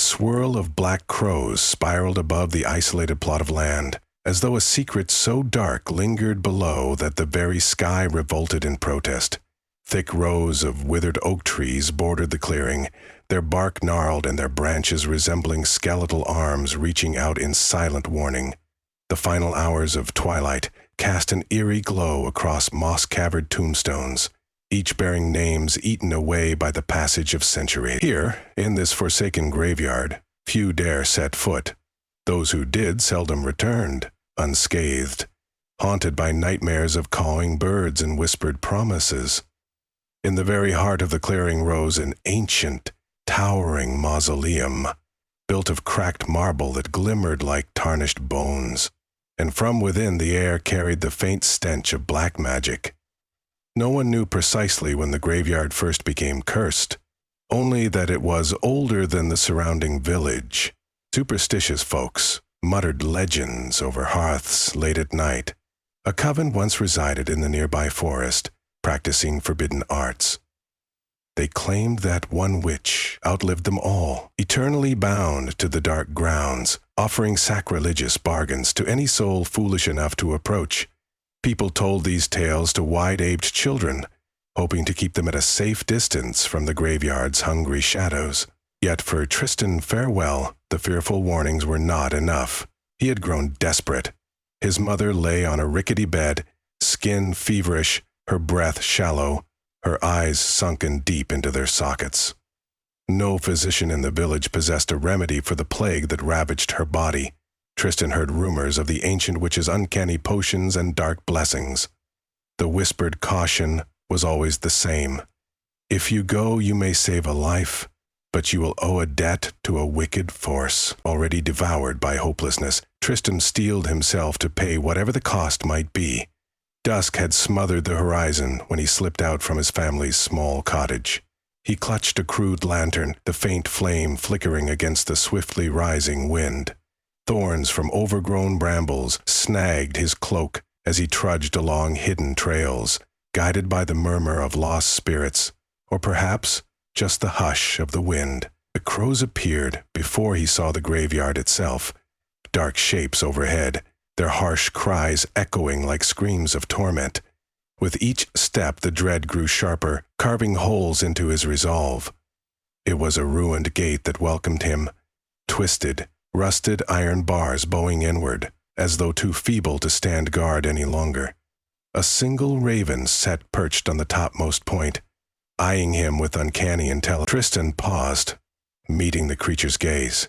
swirl of black crows spiraled above the isolated plot of land, as though a secret so dark lingered below that the very sky revolted in protest. Thick rows of withered oak trees bordered the clearing, their bark gnarled and their branches resembling skeletal arms reaching out in silent warning. The final hours of twilight cast an eerie glow across moss-covered tombstones, each bearing names eaten away by the passage of centuries. Here, in this forsaken graveyard, few dare set foot. Those who did seldom returned, unscathed, haunted by nightmares of cawing birds and whispered promises. In the very heart of the clearing rose an ancient, towering mausoleum, built of cracked marble that glimmered like tarnished bones, and from within the air carried the faint stench of black magic. No one knew precisely when the graveyard first became cursed, only that it was older than the surrounding village. Superstitious folks muttered legends over hearths late at night. A coven once resided in the nearby forest, practicing forbidden arts. They claimed that one witch outlived them all, eternally bound to the dark grounds, offering sacrilegious bargains to any soul foolish enough to approach. People told these tales to wide-aped children, hoping to keep them at a safe distance from the graveyard's hungry shadows. Yet for Tristan Farewell, the fearful warnings were not enough. He had grown desperate. His mother lay on a rickety bed, skin feverish, her breath shallow, her eyes sunken deep into their sockets. No physician in the village possessed a remedy for the plague that ravaged her body. Tristan heard rumors of the ancient witch's uncanny potions and dark blessings. The whispered caution was always the same. If you go, you may save a life, but you will owe a debt to a wicked force. Already devoured by hopelessness, Tristan steeled himself to pay whatever the cost might be. Dusk had smothered the horizon when he slipped out from his family's small cottage. He clutched a crude lantern, the faint flame flickering against the swiftly rising wind. Thorns from overgrown brambles snagged his cloak as he trudged along hidden trails, guided by the murmur of lost spirits, or perhaps just the hush of the wind. The crows appeared before he saw the graveyard itself, dark shapes overhead, their harsh cries echoing like screams of torment. With each step the dread grew sharper, carving holes into his resolve. It was a ruined gate that welcomed him, twisted, rusted iron bars bowing inward, as though too feeble to stand guard any longer. A single raven sat perched on the topmost point, eyeing him with uncanny intelligence. Tristan paused, meeting the creature's gaze.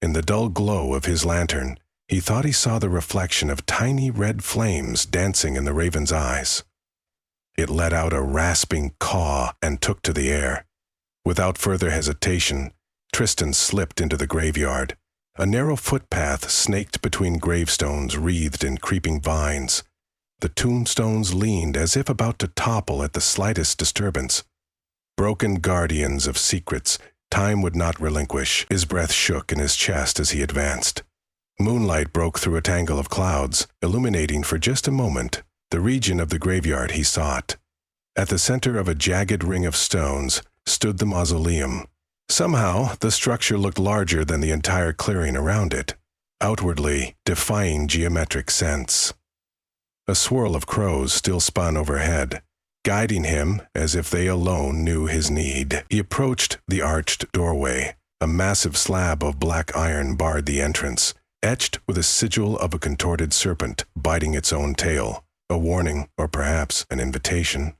In the dull glow of his lantern, he thought he saw the reflection of tiny red flames dancing in the raven's eyes. It let out a rasping caw and took to the air. Without further hesitation, Tristan slipped into the graveyard. A narrow footpath snaked between gravestones wreathed in creeping vines. The tombstones leaned as if about to topple at the slightest disturbance. Broken guardians of secrets, time would not relinquish. His breath shook in his chest as he advanced. Moonlight broke through a tangle of clouds, illuminating for just a moment the region of the graveyard he sought. At the center of a jagged ring of stones stood the mausoleum. Somehow, the structure looked larger than the entire clearing around it, outwardly defying geometric sense. A swirl of crows still spun overhead, guiding him as if they alone knew his need. He approached the arched doorway. A massive slab of black iron barred the entrance, etched with a sigil of a contorted serpent biting its own tail, a warning or perhaps an invitation.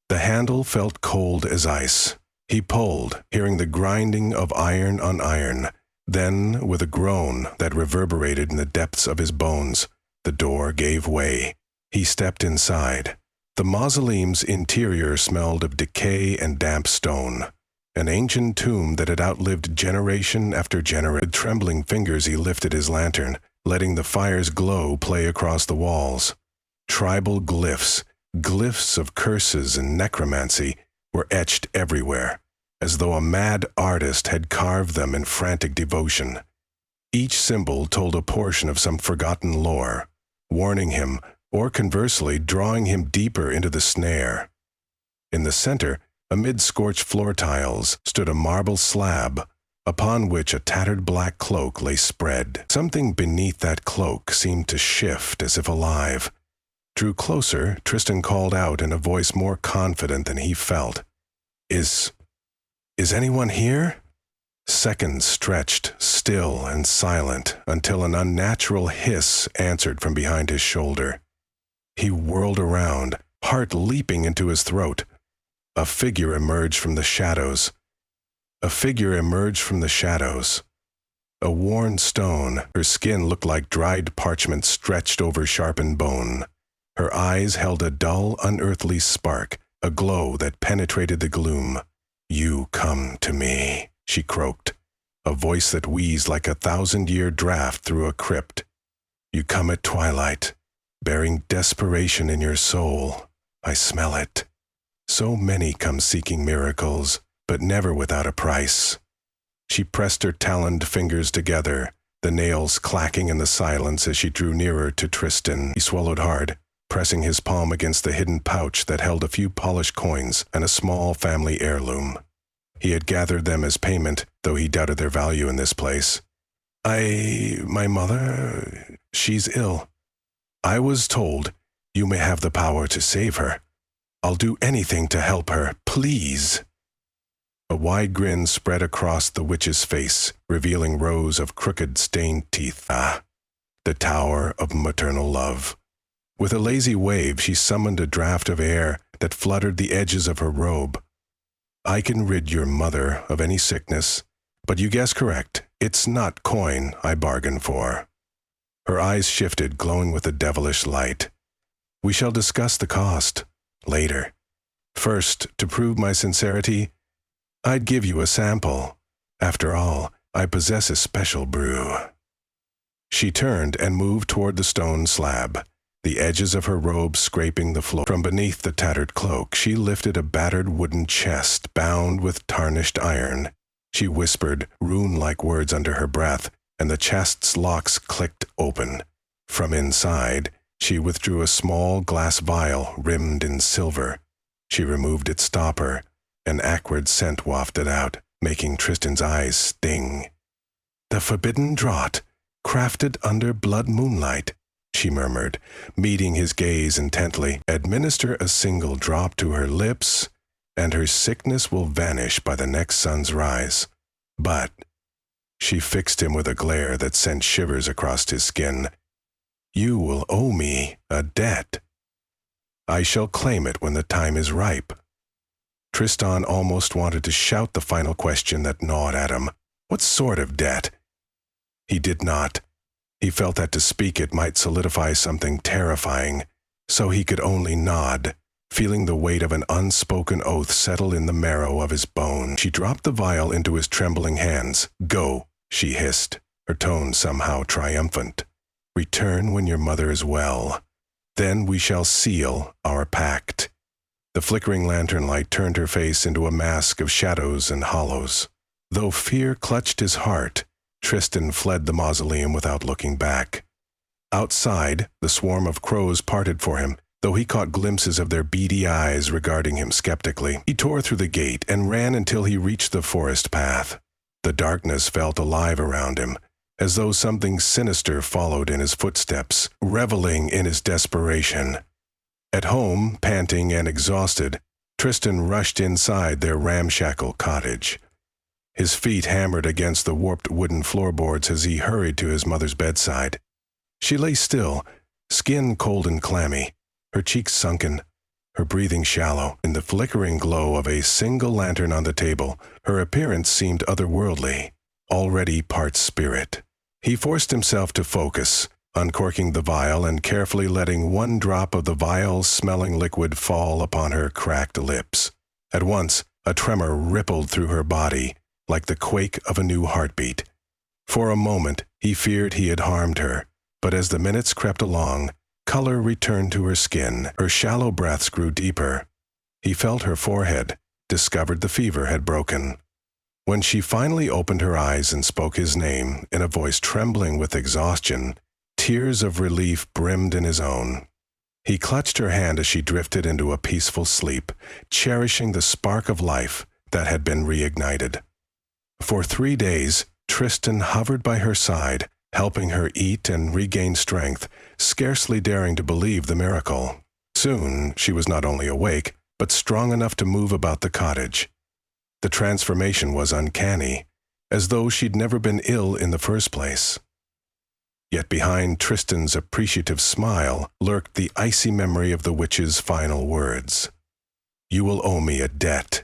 The handle felt cold as ice. He pulled, hearing the grinding of iron on iron. Then, with a groan that reverberated in the depths of his bones, the door gave way. He stepped inside. The mausoleum's interior smelled of decay and damp stone, an ancient tomb that had outlived generation after generation. With trembling fingers he lifted his lantern, letting the fire's glow play across the walls. Tribal glyphs, glyphs of curses and necromancy, were etched everywhere, as though a mad artist had carved them in frantic devotion. Each symbol told a portion of some forgotten lore, warning him, or conversely drawing him deeper into the snare. In the center, amid scorched floor tiles, stood a marble slab, upon which a tattered black cloak lay spread. Something beneath that cloak seemed to shift as if alive. Drew closer, Tristan called out in a voice more confident than he felt. Is anyone here?" Seconds stretched, still and silent, until an unnatural hiss answered from behind his shoulder. He whirled around, heart leaping into his throat. A figure emerged from the shadows. A worn stone, her skin looked like dried parchment stretched over sharpened bone. Her eyes held a dull, unearthly spark, a glow that penetrated the gloom. "You come to me," she croaked, a voice that wheezed like a 1,000-year draft through a crypt. "You come at twilight, bearing desperation in your soul. I smell it. So many come seeking miracles, but never without a price." She pressed her taloned fingers together, the nails clacking in the silence as she drew nearer to Tristan. He swallowed hard, pressing his palm against the hidden pouch that held a few polished coins and a small family heirloom. He had gathered them as payment, though he doubted their value in this place. My mother, she's ill. I was told you may have the power to save her. I'll do anything to help her, please." A wide grin spread across the witch's face, revealing rows of crooked, stained teeth. Ah, the tower of maternal love. With a lazy wave, she summoned a draft of air that fluttered the edges of her robe. "I can rid your mother of any sickness, but you guessed correct. It's not coin I bargain for." Her eyes shifted, glowing with a devilish light. "We shall discuss the cost later. First, to prove my sincerity, I'd give you a sample. After all, I possess a special brew." She turned and moved toward the stone slab, the edges of her robe scraping the floor. From beneath the tattered cloak, she lifted a battered wooden chest bound with tarnished iron. She whispered rune-like words under her breath, and the chest's locks clicked open. From inside, she withdrew a small glass vial rimmed in silver. She removed its stopper. An acrid scent wafted out, making Tristan's eyes sting. "The forbidden draught, crafted under blood moonlight," she murmured, meeting his gaze intently. "Administer a single drop to her lips, and her sickness will vanish by the next sun's rise. But," she fixed him with a glare that sent shivers across his skin, "you will owe me a debt. I shall claim it when the time is ripe." Tristan almost wanted to shout the final question that gnawed at him. What sort of debt? He did not. He felt that to speak it might solidify something terrifying, so he could only nod, feeling the weight of an unspoken oath settle in the marrow of his bones. She dropped the vial into his trembling hands. "Go," she hissed, her tone somehow triumphant. "Return when your mother is well. Then we shall seal our pact." The flickering lantern light turned her face into a mask of shadows and hollows. Though fear clutched his heart, Tristan fled the mausoleum without looking back. Outside, the swarm of crows parted for him, though he caught glimpses of their beady eyes regarding him skeptically. He tore through the gate and ran until he reached the forest path. The darkness felt alive around him, as though something sinister followed in his footsteps, reveling in his desperation. At home, panting and exhausted, Tristan rushed inside their ramshackle cottage. His feet hammered against the warped wooden floorboards as he hurried to his mother's bedside. She lay still, skin cold and clammy, her cheeks sunken, her breathing shallow. In the flickering glow of a single lantern on the table, her appearance seemed otherworldly, already part spirit. He forced himself to focus, uncorking the vial and carefully letting one drop of the vile-smelling liquid fall upon her cracked lips. At once, a tremor rippled through her body, like the quake of a new heartbeat. For a moment, he feared he had harmed her, but as the minutes crept along, color returned to her skin. Her shallow breaths grew deeper. He felt her forehead, discovered the fever had broken. When she finally opened her eyes and spoke his name in a voice trembling with exhaustion, tears of relief brimmed in his own. He clutched her hand as she drifted into a peaceful sleep, cherishing the spark of life that had been reignited. For 3 days, Tristan hovered by her side, helping her eat and regain strength, scarcely daring to believe the miracle. Soon, she was not only awake, but strong enough to move about the cottage. The transformation was uncanny, as though she'd never been ill in the first place. Yet behind Tristan's appreciative smile lurked the icy memory of the witch's final words. "You will owe me a debt."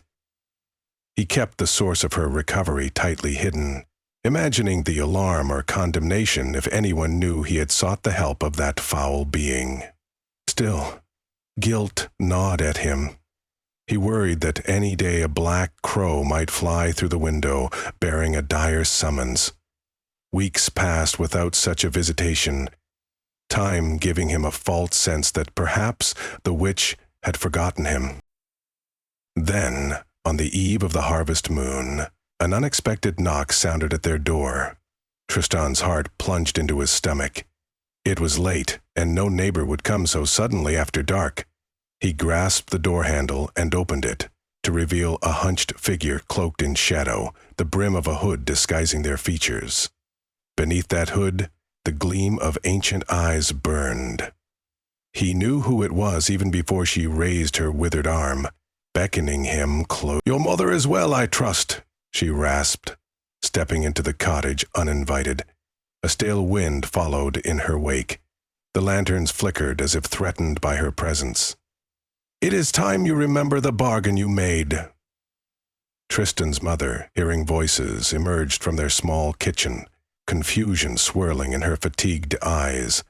He kept the source of her recovery tightly hidden, imagining the alarm or condemnation if anyone knew he had sought the help of that foul being. Still, guilt gnawed at him. He worried that any day a black crow might fly through the window, bearing a dire summons. Weeks passed without such a visitation, time giving him a false sense that perhaps the witch had forgotten him. Then, on the eve of the harvest moon, an unexpected knock sounded at their door. Tristan's heart plunged into his stomach. It was late, and no neighbor would come so suddenly after dark. He grasped the door handle and opened it, to reveal a hunched figure cloaked in shadow, the brim of a hood disguising their features. Beneath that hood, the gleam of ancient eyes burned. He knew who it was even before she raised her withered arm, beckoning him close. "Your mother is well, I trust," she rasped, stepping into the cottage uninvited. A stale wind followed in her wake. The lanterns flickered as if threatened by her presence. "It is time you remember the bargain you made." Tristan's mother, hearing voices, emerged from their small kitchen, confusion swirling in her fatigued eyes.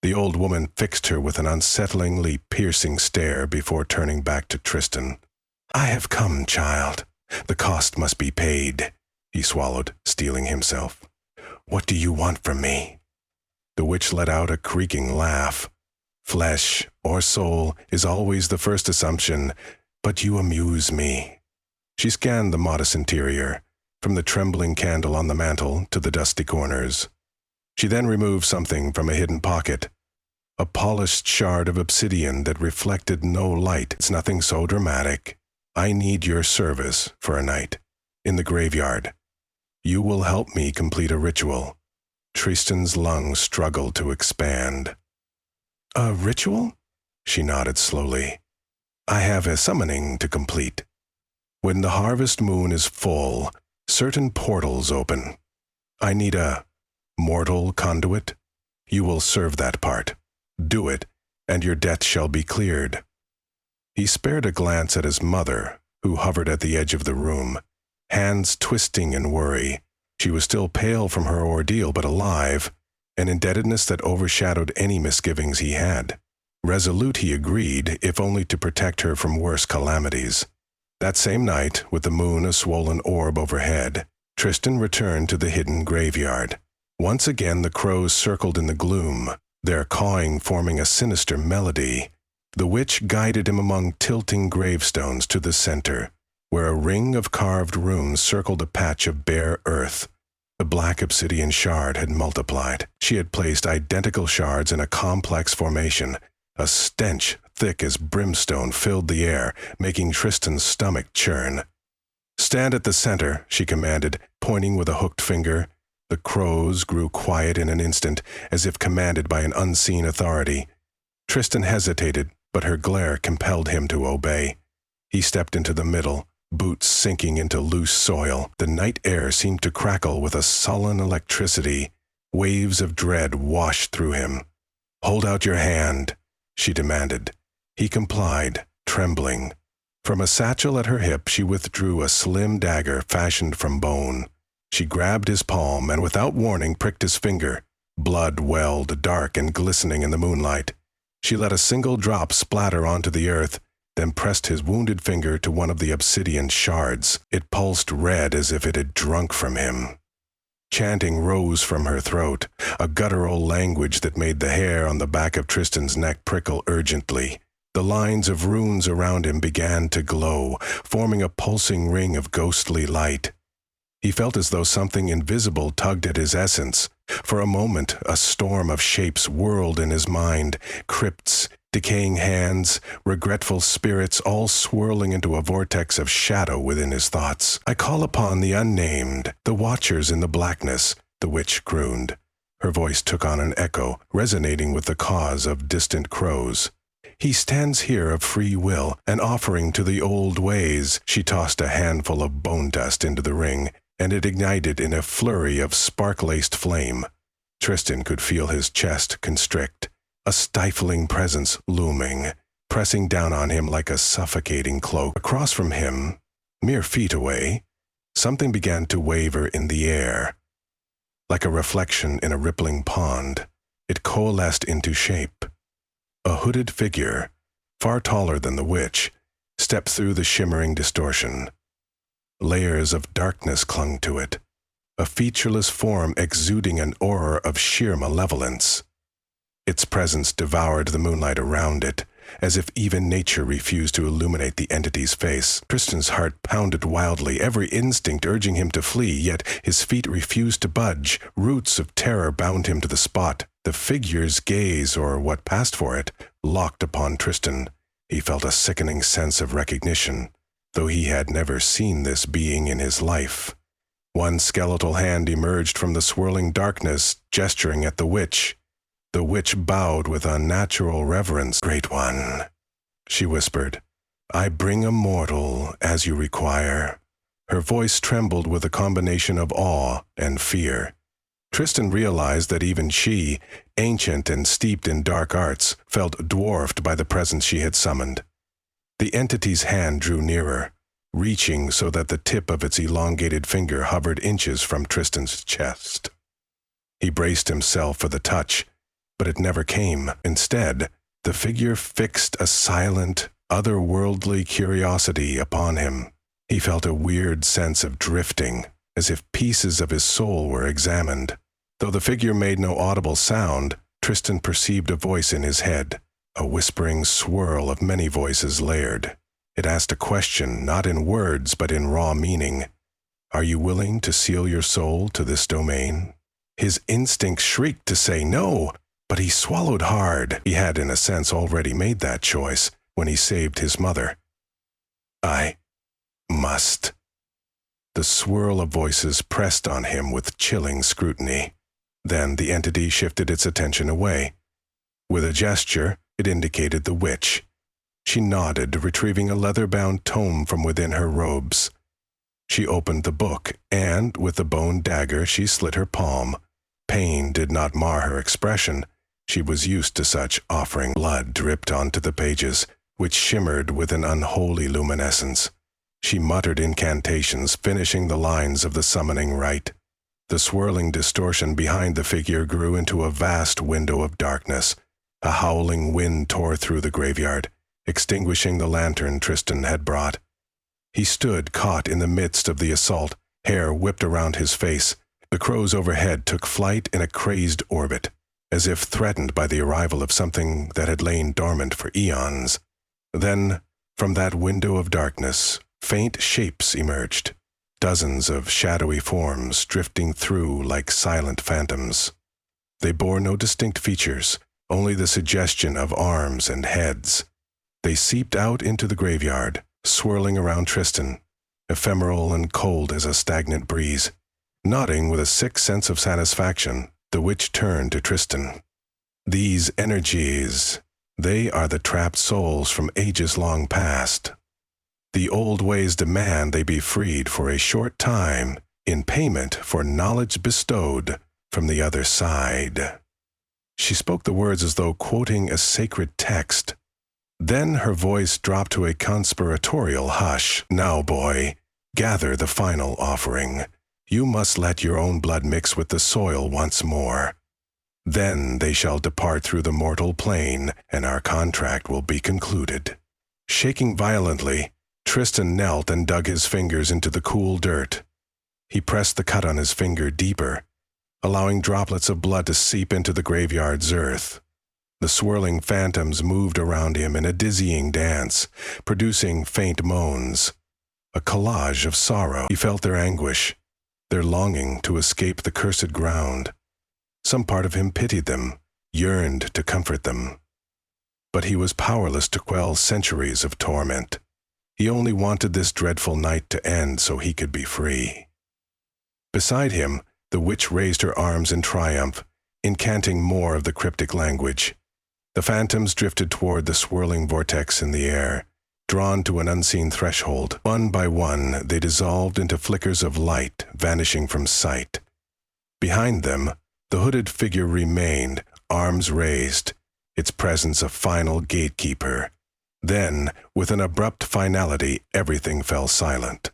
The old woman fixed her with an unsettlingly piercing stare before turning back to Tristan. "I have come, child. The cost must be paid," he swallowed, steeling himself. "What do you want from me?" The witch let out a creaking laugh. "Flesh or soul is always the first assumption, but you amuse me." She scanned the modest interior, from the trembling candle on the mantel to the dusty corners. She then removed something from a hidden pocket, a polished shard of obsidian that reflected no light. "It's nothing so dramatic. I need your service for a night, in the graveyard. You will help me complete a ritual." Tristan's lungs struggled to expand. "A ritual?" She nodded slowly. "I have a summoning to complete. When the harvest moon is full, certain portals open. I need a mortal conduit. You will serve that part. Do it, and your debt shall be cleared." He spared a glance at his mother, who hovered at the edge of the room, hands twisting in worry. She was still pale from her ordeal, but alive, an indebtedness that overshadowed any misgivings he had. Resolute, he agreed, if only to protect her from worse calamities. That same night, with the moon a swollen orb overhead, Tristan returned to the hidden graveyard. Once again the crows circled in the gloom, their cawing forming a sinister melody. The witch guided him among tilting gravestones to the center, where a ring of carved runes circled a patch of bare earth. The black obsidian shard had multiplied. She had placed identical shards in a complex formation. A stench thick as brimstone filled the air, making Tristan's stomach churn. "Stand at the center," she commanded, pointing with a hooked finger. The crows grew quiet in an instant, as if commanded by an unseen authority. Tristan hesitated, but her glare compelled him to obey. He stepped into the middle, boots sinking into loose soil. The night air seemed to crackle with a sullen electricity. Waves of dread washed through him. "Hold out your hand," she demanded. He complied, trembling. From a satchel at her hip she withdrew a slim dagger fashioned from bone. She grabbed his palm and without warning pricked his finger. Blood welled dark and glistening in the moonlight. She let a single drop splatter onto the earth, then pressed his wounded finger to one of the obsidian shards. It pulsed red as if it had drunk from him. Chanting rose from her throat, a guttural language that made the hair on the back of Tristan's neck prickle urgently. The lines of runes around him began to glow, forming a pulsing ring of ghostly light. He felt as though something invisible tugged at his essence. For a moment, a storm of shapes whirled in his mind, crypts, decaying hands, regretful spirits, all swirling into a vortex of shadow within his thoughts. "I call upon the unnamed, the watchers in the blackness," the witch crooned. Her voice took on an echo, resonating with the cause of distant crows. "He stands here of free will, an offering to the old ways." She tossed a handful of bone dust into the ring, and it ignited in a flurry of spark-laced flame. Tristan could feel his chest constrict, a stifling presence looming, pressing down on him like a suffocating cloak. Across from him, mere feet away, something began to waver in the air. Like a reflection in a rippling pond, it coalesced into shape. A hooded figure, far taller than the witch, stepped through the shimmering distortion. Layers of darkness clung to it, a featureless form exuding an aura of sheer malevolence. Its presence devoured the moonlight around it, as if even nature refused to illuminate the entity's face. Tristan's heart pounded wildly, every instinct urging him to flee, yet his feet refused to budge. Roots of terror bound him to the spot. The figure's gaze, or what passed for it, locked upon Tristan. He felt a sickening sense of recognition, though he had never seen this being in his life. One skeletal hand emerged from the swirling darkness, gesturing at the witch. The witch bowed with unnatural reverence. "Great One," she whispered, "I bring a mortal as you require." Her voice trembled with a combination of awe and fear. Tristan realized that even she, ancient and steeped in dark arts, felt dwarfed by the presence she had summoned. The entity's hand drew nearer, reaching so that the tip of its elongated finger hovered inches from Tristan's chest. He braced himself for the touch, but it never came. Instead, the figure fixed a silent, otherworldly curiosity upon him. He felt a weird sense of drifting, as if pieces of his soul were examined. Though the figure made no audible sound, Tristan perceived a voice in his head, a whispering swirl of many voices layered. It asked a question, not in words, but in raw meaning. "Are you willing to seal your soul to this domain?" His instinct shrieked to say no, but he swallowed hard. He had, in a sense, already made that choice when he saved his mother. "I must." The swirl of voices pressed on him with chilling scrutiny. Then the entity shifted its attention away. With a gesture, it indicated the witch. She nodded, retrieving a leather-bound tome from within her robes. She opened the book, and, with the bone dagger, she slit her palm. Pain did not mar her expression. She was used to such offering. Blood dripped onto the pages, which shimmered with an unholy luminescence. She muttered incantations, finishing the lines of the summoning rite. The swirling distortion behind the figure grew into a vast window of darkness. A howling wind tore through the graveyard, extinguishing the lantern Tristan had brought. He stood caught in the midst of the assault, hair whipped around his face. The crows overhead took flight in a crazed orbit, as if threatened by the arrival of something that had lain dormant for eons. Then, from that window of darkness, faint shapes emerged, dozens of shadowy forms drifting through like silent phantoms. They bore no distinct features, only the suggestion of arms and heads. They seeped out into the graveyard, swirling around Tristan, ephemeral and cold as a stagnant breeze. Nodding with a sick sense of satisfaction, the witch turned to Tristan. "These energies, they are the trapped souls from ages long past. The old ways demand they be freed for a short time in payment for knowledge bestowed from the other side." She spoke the words as though quoting a sacred text. Then her voice dropped to a conspiratorial hush. "Now, boy, gather the final offering. You must let your own blood mix with the soil once more. Then they shall depart through the mortal plane, and our contract will be concluded." Shaking violently, Tristan knelt and dug his fingers into the cool dirt. He pressed the cut on his finger deeper, allowing droplets of blood to seep into the graveyard's earth. The swirling phantoms moved around him in a dizzying dance, producing faint moans, a collage of sorrow. He felt their anguish, their longing to escape the cursed ground. Some part of him pitied them, yearned to comfort them. but he was powerless to quell centuries of torment. He only wanted this dreadful night to end so he could be free. Beside him, the witch raised her arms in triumph, incanting more of the cryptic language. The phantoms drifted toward the swirling vortex in the air, drawn to an unseen threshold. One by one, they dissolved into flickers of light, vanishing from sight. Behind them, the hooded figure remained, arms raised, its presence a final gatekeeper. Then, with an abrupt finality, everything fell silent.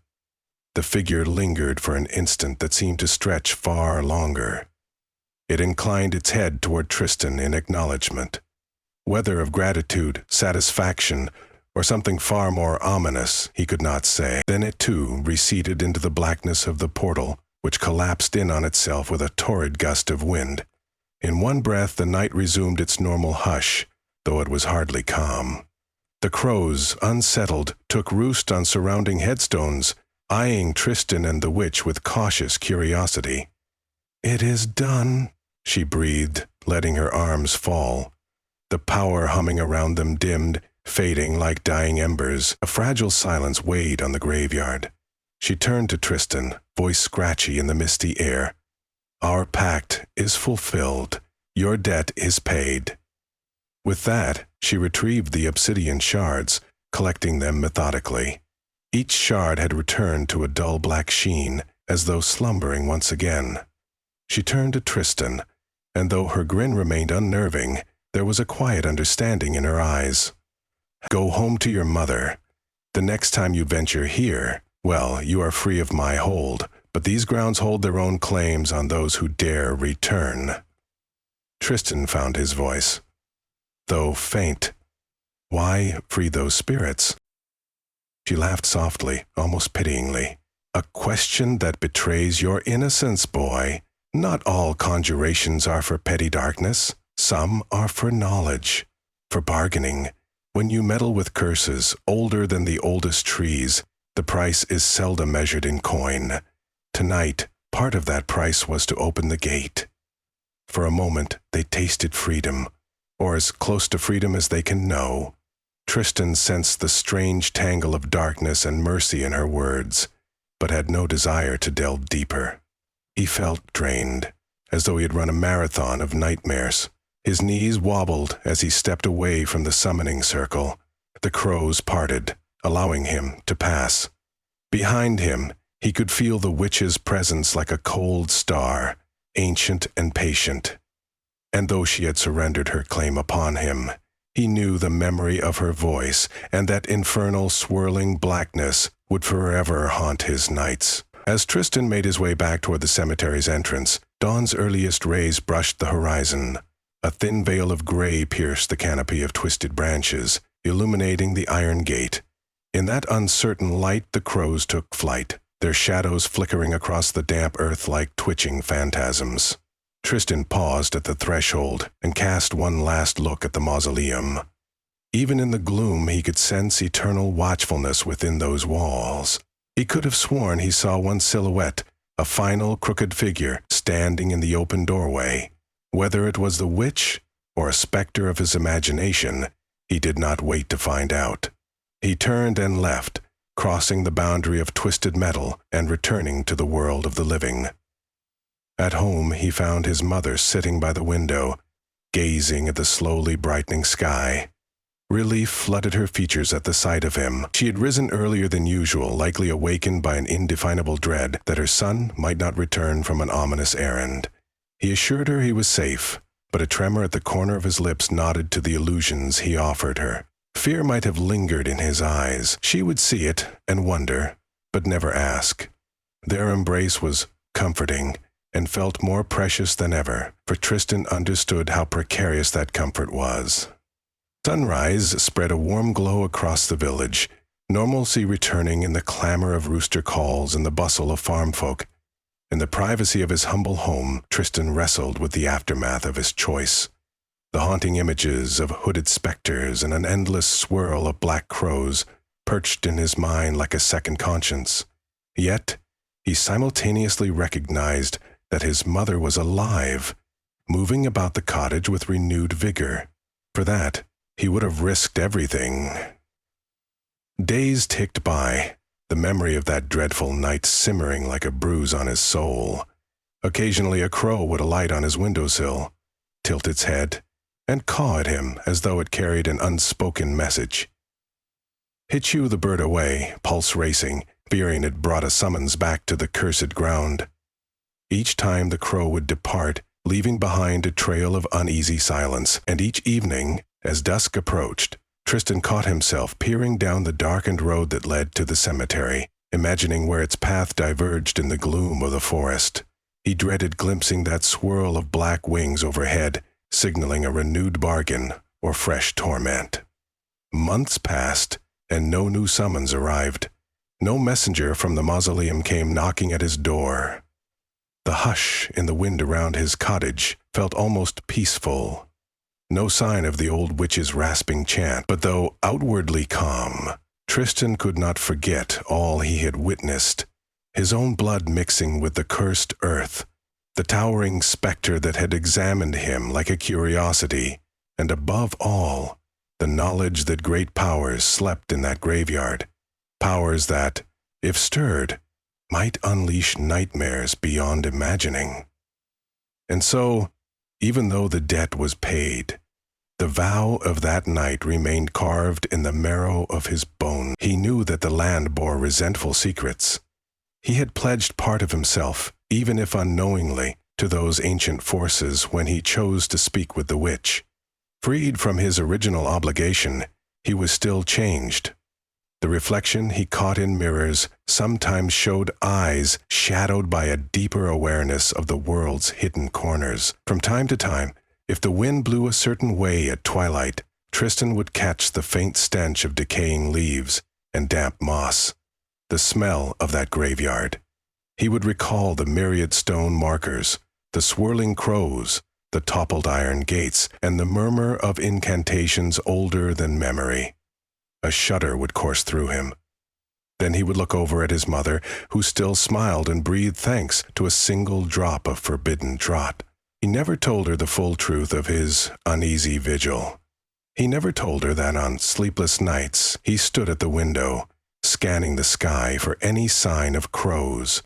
The figure lingered for an instant that seemed to stretch far longer. It inclined its head toward Tristan in acknowledgement. Whether of gratitude, satisfaction, or something far more ominous, he could not say. Then it too receded into the blackness of the portal, which collapsed in on itself with a torrid gust of wind. In one breath the night resumed its normal hush, though it was hardly calm. The crows, unsettled, took roost on surrounding headstones, eyeing Tristan and the witch with cautious curiosity. "It is done," she breathed, letting her arms fall. The power humming around them dimmed, fading like dying embers. A fragile silence weighed on the graveyard. She turned to Tristan, voice scratchy in the misty air. "Our pact is fulfilled. Your debt is paid." With that, she retrieved the obsidian shards, collecting them methodically. Each shard had returned to a dull black sheen, as though slumbering once again. She turned to Tristan, and though her grin remained unnerving, there was a quiet understanding in her eyes. "Go home to your mother. The next time you venture here, well, you are free of my hold, but these grounds hold their own claims on those who dare return." Tristan found his voice, though faint. "Why free those spirits?" She laughed softly, almost pityingly. "A question that betrays your innocence, boy. Not all conjurations are for petty darkness. Some are for knowledge, for bargaining. When you meddle with curses older than the oldest trees, the price is seldom measured in coin. Tonight, part of that price was to open the gate." For a moment, they tasted freedom, or as close to freedom as they can know. Tristan sensed the strange tangle of darkness and mercy in her words, but had no desire to delve deeper. He felt drained, as though he had run a marathon of nightmares. His knees wobbled as he stepped away from the summoning circle. The crows parted, allowing him to pass. Behind him, he could feel the witch's presence like a cold star, ancient and patient. And though she had surrendered her claim upon him, he knew the memory of her voice and that infernal swirling blackness would forever haunt his nights. As Tristan made his way back toward the cemetery's entrance, dawn's earliest rays brushed the horizon. A thin veil of gray pierced the canopy of twisted branches, illuminating the iron gate. In that uncertain light, the crows took flight, their shadows flickering across the damp earth like twitching phantasms. Tristan paused at the threshold and cast one last look at the mausoleum. Even in the gloom, he could sense eternal watchfulness within those walls. He could have sworn he saw one silhouette, a final crooked figure, standing in the open doorway. Whether it was the witch or a specter of his imagination, he did not wait to find out. He turned and left, crossing the boundary of twisted metal and returning to the world of the living. At home, he found his mother sitting by the window, gazing at the slowly brightening sky. Relief flooded her features at the sight of him. She had risen earlier than usual, likely awakened by an indefinable dread that her son might not return from an ominous errand. He assured her he was safe, but a tremor at the corner of his lips nodded to the illusions he offered her. Fear might have lingered in his eyes. She would see it and wonder, but never ask. Their embrace was comforting and felt more precious than ever, for Tristan understood how precarious that comfort was. Sunrise spread a warm glow across the village, normalcy returning in the clamor of rooster calls and the bustle of farm folk. In the privacy of his humble home, Tristan wrestled with the aftermath of his choice. The haunting images of hooded specters and an endless swirl of black crows perched in his mind like a second conscience. Yet, he simultaneously recognized that his mother was alive, moving about the cottage with renewed vigor. For that, he would have risked everything. Days ticked by, the memory of that dreadful night simmering like a bruise on his soul. Occasionally a crow would alight on his windowsill, tilt its head, and caw at him as though it carried an unspoken message. He shoo the bird away, pulse racing, fearing it brought a summons back to the cursed ground. Each time the crow would depart, leaving behind a trail of uneasy silence, and each evening, as dusk approached, Tristan caught himself peering down the darkened road that led to the cemetery, imagining where its path diverged in the gloom of the forest. He dreaded glimpsing that swirl of black wings overhead, signaling a renewed bargain or fresh torment. Months passed, and no new summons arrived. No messenger from the mausoleum came knocking at his door. The hush in the wind around his cottage felt almost peaceful. No sign of the old witch's rasping chant, but though outwardly calm, Tristan could not forget all he had witnessed, his own blood mixing with the cursed earth, the towering specter that had examined him like a curiosity, and above all, the knowledge that great powers slept in that graveyard, powers that, if stirred, might unleash nightmares beyond imagining. And so, even though the debt was paid, the vow of that night remained carved in the marrow of his bone. He knew that the land bore resentful secrets. He had pledged part of himself, even if unknowingly, to those ancient forces when he chose to speak with the witch. Freed from his original obligation, he was still changed. The reflection he caught in mirrors sometimes showed eyes shadowed by a deeper awareness of the world's hidden corners. From time to time, if the wind blew a certain way at twilight, Tristan would catch the faint stench of decaying leaves and damp moss, the smell of that graveyard. He would recall the myriad stone markers, the swirling crows, the toppled iron gates, and the murmur of incantations older than memory. A shudder would course through him. Then he would look over at his mother, who still smiled and breathed thanks to a single drop of forbidden draught. He never told her the full truth of his uneasy vigil. He never told her that on sleepless nights he stood at the window, scanning the sky for any sign of crows,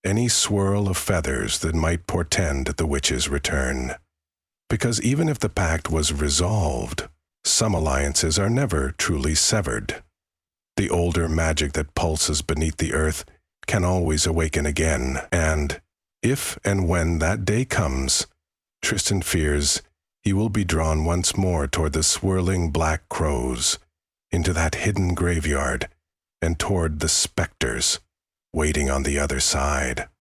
any swirl of feathers that might portend the witch's return. Because even if the pact was resolved, some alliances are never truly severed. The older magic that pulses beneath the earth can always awaken again, and if and when that day comes, Tristan fears he will be drawn once more toward the swirling black crows, into that hidden graveyard, and toward the specters waiting on the other side.